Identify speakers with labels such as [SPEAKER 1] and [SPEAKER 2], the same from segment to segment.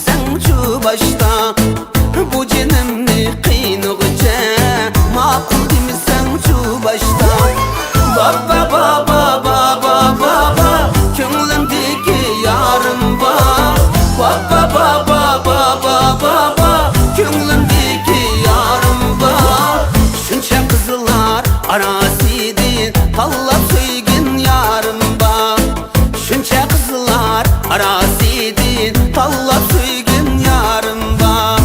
[SPEAKER 1] sen şu başta. Bu cenimni kıynoğuca makul demesen şu başta. Baba baba baba baba könglimdeki yarım var. Baba baba baba baba könglimdeki yarım var. Şunça kızlar arasidin tallap söygün yarım var. Şunça kızlar arasidin tallap söygün yarım var.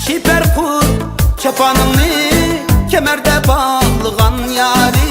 [SPEAKER 1] Çiper kur çapanını kemerde bağlıgan yari.